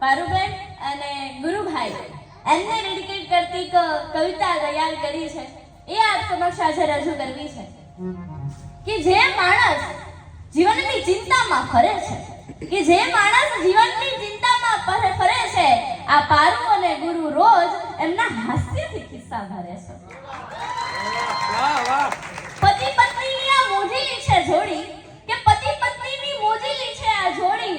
પારુબેન અને ગુરુભાઈ એમને ડેડિકેટ કરતી કવિતા તૈયાર કરી છે એ આપ સમક્ષ આજે રજૂ કરવી છે કે જે માણસ જીવનની ચિંતામાં ફરે છે આ પારુ અને ગુરુ રોજ એમના હાસ્યથી ખિસ્સા ભરે છે પતિ પત્નીની આ મોજીલી છે જોડી કે પતિ પત્નીની મોજીલી છે આ જોડી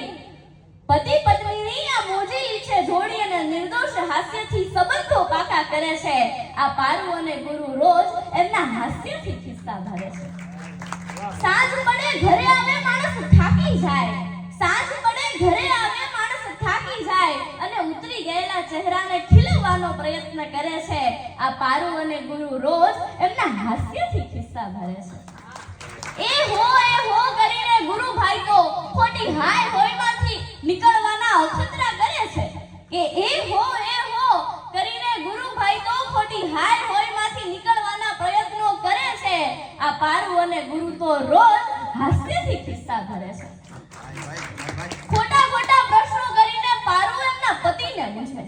પતિ પત્નીની આ મોજીલી છે જોડી અને નિર્દોષ હાસ્યથી સંબંધો પાકા કરે છે આ પારુ અને ગુરુ રોજ એમના હાસ્યથી ખિસ્સા ભરે છે સાંજ પડે ઘરે આવે માણસ થાકી જાય સાંજ પડે ઘરે આવે માણસ થાકી જાય અને ઉતરી ગયેલા ચહેરાને ખીલવવાનો પ્રયત્ન કરે છે આ પારુ અને ગુરુ રોજ એમના હાસ્યથી ખિસ્સા ભરે છે એ હો કરીને ગુરુભાઈ તો ખોટી હાય હોયમાંથી નીકળવાના અખતરા કરે છે કે એ હો કરીને ગુરુભાઈ તો ખોટી હાય હોયમાંથી નીકળવાના પ્રયત્નો કરે છે આ પારુ અને ગુરુ તો રોજ હાસ્યથી ખિસ્સા ભરે છે ખોટા પ્રશ્નો કરીને પારુ એમના પતિને મૂંઝવે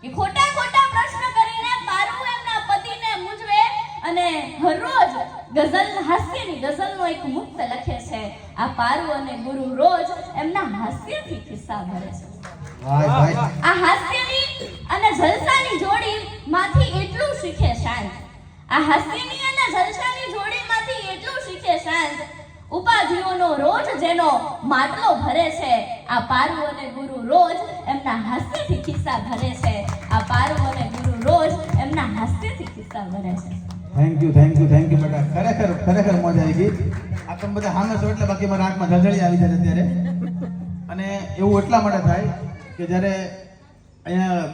કે ખોટા પ્રશ્ન કરીને પારુ એમના પતિને મૂંઝવે અને હરરોજ હાસ્યની ગઝલનો એક મુક્ત લખે છે આ પારુ અને ગુરુ રોજ એમના હાસ્યથી ખિસ્સા ભરે છે આ હાસ્યની અને જલસાની જોડીમાંથી એટલું શીખે શાંત આ હાસ્યની અને જલસાની જોડીમાંથી એટલું શીખે શાંત ઉપાધિઓનો રોજ જેનો માટલો ભરે છે આ પારુ અને ગુરુ રોજ એમના હાસ્યથી ખિસ્સા ભરે છે આ પારુ અને ગુરુ રોજ એમના હાસ્યથી ખિસ્સા ભરે છે થેન્ક યુ બેટા ખરેખર મજા આવી ગઈ આ તમે બધા સામે છો એટલે બાકી મારા આંખમાં જળજળી આવી જાય અત્યારે અને એવું એટલા માટે થાય કે જ્યારે અહીંયા